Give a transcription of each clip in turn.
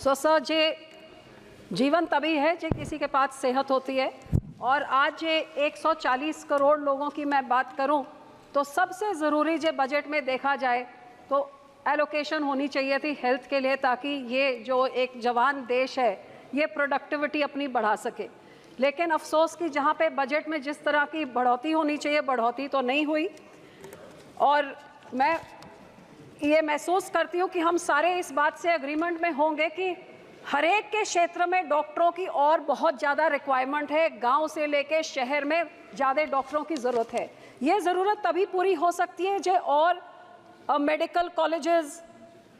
So sir जे जीवन तभी है जो किसी के पास सेहत होती है। और आज ये 140 करोड़ लोगों की मैं बात करूं तो सबसे ज़रूरी जो बजट में देखा जाए तो एलोकेशन होनी चाहिए थी हेल्थ के लिए, ताकि ये जो एक जवान देश है ये प्रोडक्टिविटी अपनी बढ़ा सके। लेकिन अफसोस कि जहाँ पे बजट में जिस तरह की बढ़ोतरी होनी चाहिए बढ़ोतरी तो नहीं हुई। और मैं ये महसूस करती हूँ कि हम सारे इस बात से एग्रीमेंट में होंगे कि हर एक के क्षेत्र में डॉक्टरों की और बहुत ज़्यादा रिक्वायरमेंट है। गांव से लेके शहर में ज़्यादा डॉक्टरों की ज़रूरत है। ये ज़रूरत तभी पूरी हो सकती है जो और मेडिकल कॉलेजेस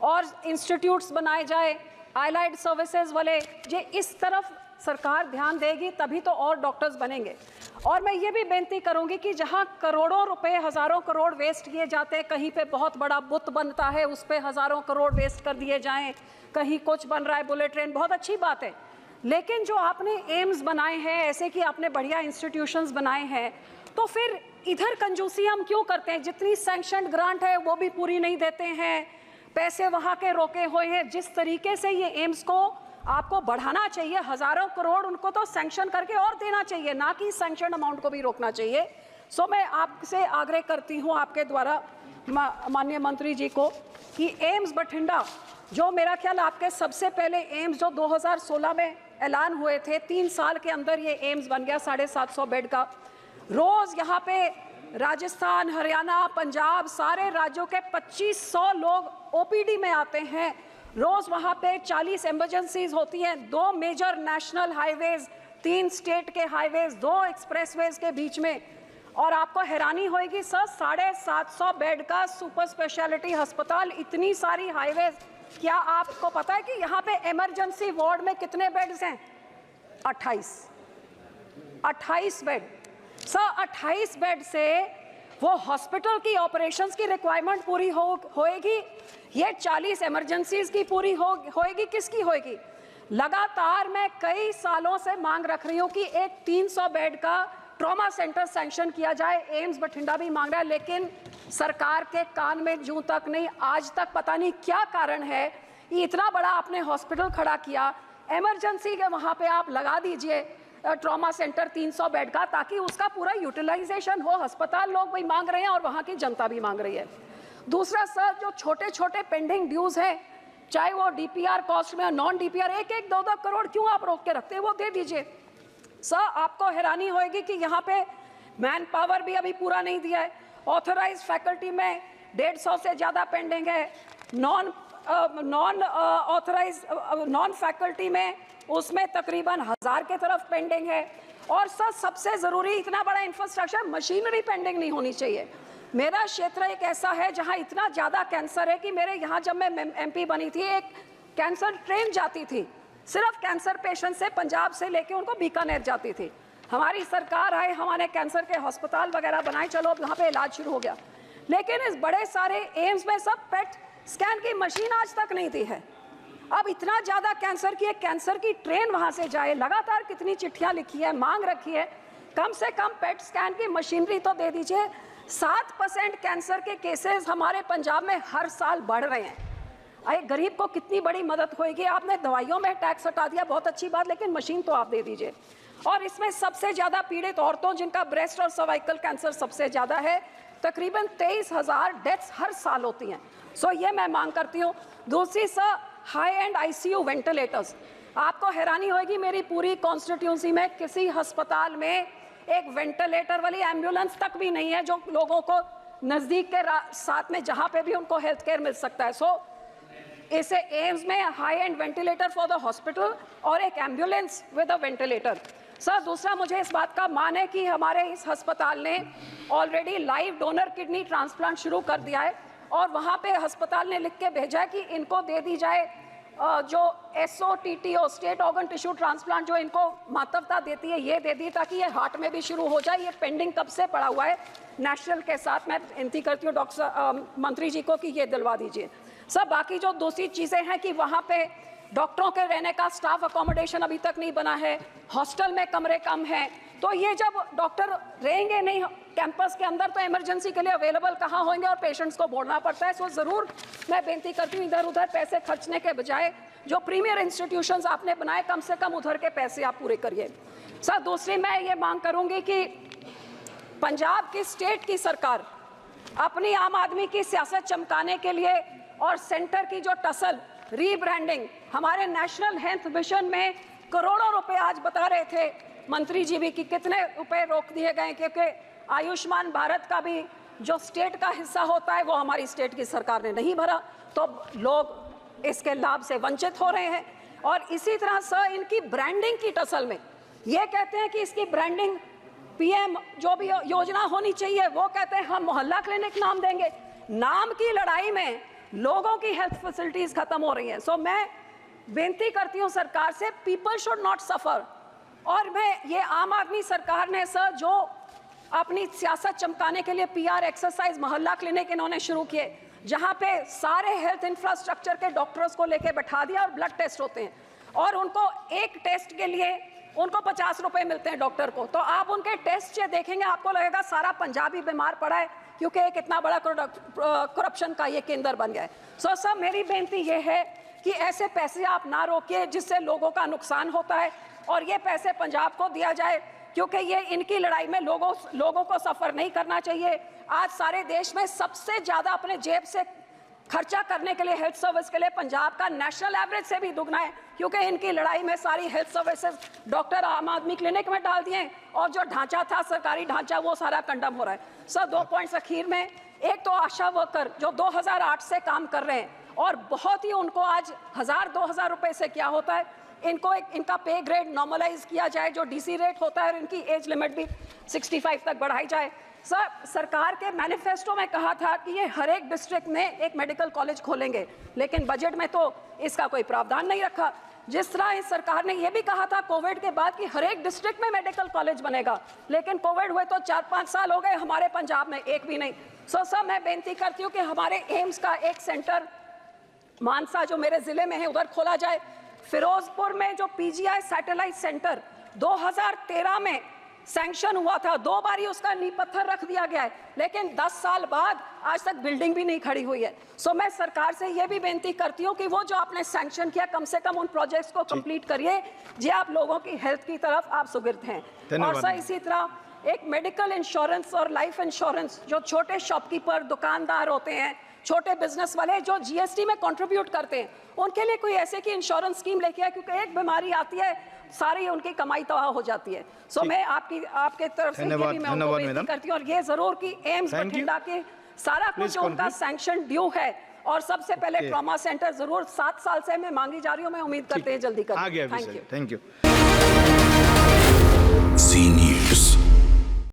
और इंस्टीट्यूट्स बनाए जाए, आइलाइड सर्विसेज वाले, जो इस तरफ सरकार ध्यान देगी तभी तो और डॉक्टर्स बनेंगे। और मैं ये भी बेनती करूंगी कि जहां करोड़ों रुपए, हज़ारों करोड़ वेस्ट किए जाते हैं, कहीं पे बहुत बड़ा बुत बनता है उस पे हज़ारों करोड़ वेस्ट कर दिए जाएं, कहीं कुछ बन रहा है, बुलेट ट्रेन, बहुत अच्छी बात है। लेकिन जो आपने एम्स बनाए हैं, ऐसे कि आपने बढ़िया इंस्टीट्यूशंस बनाए हैं, तो फिर इधर कंजूसी हम क्यों करते हैं? जितनी सैंक्शनड ग्रांट है वो भी पूरी नहीं देते हैं, पैसे वहाँ के रोके हुए हैं। जिस तरीके से ये एम्स को आपको बढ़ाना चाहिए, हज़ारों करोड़ उनको तो सैंक्शन करके और देना चाहिए, ना कि सैंक्शन अमाउंट को भी रोकना चाहिए। सो मैं आपसे आग्रह करती हूँ आपके द्वारा माननीय मंत्री जी को कि एम्स बठिंडा, जो मेरा ख्याल आपके सबसे पहले एम्स जो 2016 में ऐलान हुए थे, 3 साल के अंदर ये एम्स बन गया 750 बेड का। रोज़ यहाँ पे राजस्थान, हरियाणा, पंजाब, सारे राज्यों के 2500 लोग ओपीडी में आते हैं। रोज़ वहाँ पे 40 इमरजेंसीज होती हैं, 2 मेजर नेशनल हाईवेज, 3 स्टेट के हाईवेज, 2 एक्सप्रेसवेज के बीच में। और आपको हैरानी होगी सर, 750 बेड का सुपर स्पेशलिटी अस्पताल, इतनी सारी हाईवेज। क्या आपको पता है कि यहाँ पे इमरजेंसी वार्ड में कितने बेड्स हैं? 28 बेड। सर 28 बेड से वो हॉस्पिटल की ऑपरेशंस की रिक्वायरमेंट पूरी होएगी? ये 40 इमरजेंसीज की पूरी होएगी? किसकी होएगी? लगातार मैं कई सालों से मांग रख रही हूँ कि एक 300 बेड का ट्रॉमा सेंटर सैंक्शन किया जाए। एम्स बठिंडा भी मांग रहा है, लेकिन सरकार के कान में जूं तक नहीं। आज तक पता नहीं क्या कारण है, इतना बड़ा आपने हॉस्पिटल खड़ा किया, इमरजेंसी के वहाँ पे आप लगा दीजिए ट्रॉमा सेंटर 300 बेड का, ताकि उसका पूरा यूटिलाइजेशन हो। अस्पताल लोग भी मांग रहे हैं और वहाँ की जनता भी मांग रही है। दूसरा सर, जो छोटे छोटे पेंडिंग ड्यूज हैं, चाहे वो डीपीआर कॉस्ट में, नॉन डीपीआर, 1-1, 2-2 करोड़ क्यों आप रोक के रखते हैं? वो दे दीजिए। सर आपको हैरानी होगी कि यहाँ पे मैन पावर भी अभी पूरा नहीं दिया है। ऑथराइज फैकल्टी में 150 से ज़्यादा पेंडिंग है। नॉन फैकल्टी में उसमें तकरीबन 1000 के तरफ पेंडिंग है। और सर सबसे ज़रूरी, इतना बड़ा इंफ्रास्ट्रक्चर, मशीनरी पेंडिंग नहीं होनी चाहिए। मेरा क्षेत्र एक ऐसा है जहाँ इतना ज़्यादा कैंसर है कि मेरे यहाँ जब मैं एमपी बनी थी, एक कैंसर ट्रेन जाती थी, सिर्फ कैंसर पेशेंट से पंजाब से लेके उनको बीकानेर जाती थी। हमारी सरकार आई, हमारे कैंसर के अस्पताल वगैरह बनाए, चलो अब यहाँ पे इलाज शुरू हो गया। लेकिन इस बड़े सारे एम्स में सब पेट स्कैन की मशीन आज तक नहीं दी है। अब इतना ज़्यादा कैंसर की, एक कैंसर की ट्रेन वहाँ से जाए, लगातार कितनी चिट्ठियाँ लिखी है, मांग रखी है, कम से कम पेट स्कैन की मशीनरी तो दे दीजिए। 7% कैंसर के केसेस हमारे पंजाब में हर साल बढ़ रहे हैं। अरे गरीब को कितनी बड़ी मदद होगी? आपने दवाइयों में टैक्स हटा दिया, बहुत अच्छी बात, लेकिन मशीन तो आप दे दीजिए। और इसमें सबसे ज़्यादा पीड़ित औरतों, जिनका ब्रेस्ट और सर्वाइकल कैंसर सबसे ज़्यादा है, तकरीबन 23,000 डेथ्स हर साल होती हैं। सो ये मैं मांग करती हूँ। दूसरी sir, high and ICU ventilators. आपको हैरानी होगी, मेरी पूरी कॉन्स्टिट्यूंसी में किसी अस्पताल में एक वेंटिलेटर वाली एम्बुलेंस तक भी नहीं है, जो लोगों को नज़दीक के साथ में जहाँ पे भी उनको हेल्थ केयर मिल सकता है। सो इसे एम्स में high and ventilator for the hospital और एक ambulance with a ventilator. Sir दूसरा, मुझे इस बात का मान है कि हमारे इस अस्पताल ने already live donor kidney transplant शुरू कर दिया है, और वहाँ पे अस्पताल ने लिख के भेजा है कि इनको दे दी जाए जो SOTTO, state organ tissue transplant, जो इनको महत्वता देती है, ये दे दी ताकि ये हार्ट में भी शुरू हो जाए। ये पेंडिंग कब से पड़ा हुआ है नेशनल के साथ। मैं विनती करती हूँ डॉक्टर मंत्री जी को कि ये दिलवा दीजिए। सर बाकी जो दूसरी चीज़ें हैं कि वहाँ पे डॉक्टरों के रहने का स्टाफ अकोमोडेशन अभी तक नहीं बना है, हॉस्टल में कमरे कम हैं, तो ये जब डॉक्टर रहेंगे नहीं कैंपस के अंदर तो इमरजेंसी के लिए अवेलेबल कहाँ होंगे और पेशेंट्स को बोलना पड़ता है। सो ज़रूर मैं बेनती करती हूँ, इधर उधर पैसे खर्चने के बजाय जो प्रीमियर इंस्टीट्यूशंस आपने बनाए, कम से कम उधर के पैसे आप पूरे करिए। सर, दूसरी मैं ये मांग करूंगी कि पंजाब की स्टेट की सरकार अपनी आम आदमी की सियासत चमकाने के लिए और सेंटर की जो टसल रीब्रांडिंग, हमारे नेशनल हेल्थ मिशन में करोड़ों रुपए आज बता रहे थे मंत्री जी भी कि कितने रुपए रोक दिए गए, क्योंकि आयुष्मान भारत का भी जो स्टेट का हिस्सा होता है वो हमारी स्टेट की सरकार ने नहीं भरा, तो लोग इसके लाभ से वंचित हो रहे हैं। और इसी तरह सर, इनकी ब्रांडिंग की टसल में ये कहते हैं कि इसकी ब्रांडिंग पीएम जो भी योजना होनी चाहिए, वो कहते हैं हम मोहल्ला क्लिनिक नाम देंगे। नाम की लड़ाई में लोगों की हेल्थ फैसिलिटीज खत्म हो रही हैं। सो मैं बेनती करती हूं सरकार से, पीपल शुड नॉट सफर। और मैं ये आम आदमी सरकार ने सर जो अपनी सियासत चमकाने के लिए पीआर एक्सरसाइज मोहल्ला क्लिनिक इन्होंने शुरू किए, जहां पे सारे हेल्थ इंफ्रास्ट्रक्चर के डॉक्टर्स को लेके बैठा दिया और ब्लड टेस्ट होते हैं और उनको एक टेस्ट के लिए उनको 50 रुपए मिलते हैं डॉक्टर को। तो आप उनके टेस्ट से देखेंगे, आपको लगेगा सारा पंजाबी बीमार पड़ा है, क्योंकि एक इतना बड़ा करप्शन का ये केंद्र बन गया है। सो सर, मेरी बेनती ये है कि ऐसे पैसे आप ना रोकिए जिससे लोगों का नुकसान होता है, और ये पैसे पंजाब को दिया जाए, क्योंकि ये इनकी लड़ाई में लोगों को सफर नहीं करना चाहिए। आज सारे देश में सबसे ज्यादा अपने जेब से खर्चा करने के लिए हेल्थ सर्विस के लिए पंजाब का नेशनल एवरेज से भी दुगना है, क्योंकि इनकी लड़ाई में सारी हेल्थ सर्विसेज डॉक्टर आम आदमी क्लिनिक में डाल दिए और जो ढांचा था सरकारी ढांचा वो सारा कंडम हो रहा है। सर, 2 पॉइंट्स अखीर में, एक तो आशा वर्कर जो 2008 से काम कर रहे हैं और बहुत ही उनको आज 1000-2000 रुपए से क्या होता है, इनको इनका पे ग्रेड नॉर्मलाइज किया जाए, जो डीसी रेट होता है, इनकी एज लिमिट भी 65 तक बढ़ाई जाए। सर, सरकार के मैनिफेस्टो में कहा था कि ये हर एक डिस्ट्रिक्ट में एक मेडिकल कॉलेज खोलेंगे, लेकिन बजट में तो इसका कोई प्रावधान नहीं रखा। जिस तरह इस सरकार ने यह भी कहा था कोविड के बाद कि हर एक डिस्ट्रिक्ट में मेडिकल कॉलेज बनेगा, लेकिन कोविड हुए तो 4-5 साल हो गए, हमारे पंजाब में एक भी नहीं। सो सर, मैं बेनती करती हूँ कि हमारे एम्स का एक सेंटर मानसा जो मेरे जिले में है उधर खोला जाए। फिरोजपुर में जो पीजीआई सैटेलाइट सेंटर 2013 में सैंक्शन हुआ था, 2 बार ही उसका नींव पत्थर रख दिया गया है, लेकिन 10 साल बाद आज तक बिल्डिंग भी नहीं खड़ी हुई है। सो मैं सरकार से यह भी बेनती करती हूँ कि वो जो आपने सैंक्शन किया, कम से कम उन प्रोजेक्ट्स को कंप्लीट करिए, जी आप लोगों की हेल्थ की तरफ आप सुगिर्द हैं। और सर, इसी तरह एक मेडिकल इंश्योरेंस और लाइफ इंश्योरेंस जो छोटे शॉपकीपर, दुकानदार होते हैं, छोटे बिजनेस वाले जो जीएसटी में कंट्रीब्यूट करते हैं, उनके लिए कोई ऐसे की इंश्योरेंस स्कीम लेके आए, क्योंकि एक बीमारी आती है सारी उनकी कमाई तबाह हो जाती है। सो मैं आपके तरफ से ये भी मैं उनको बेनती करती हूँ, और ये जरूर कि एम्स बठिंडा के सारा कुछ उनका सैंक्शन ड्यू है, और सबसे पहले ट्रॉमा सेंटर जरूर 7 साल से मैं मांगी जा रही हूँ, मैं उम्मीद करते हैं जल्दी करें। Thank you.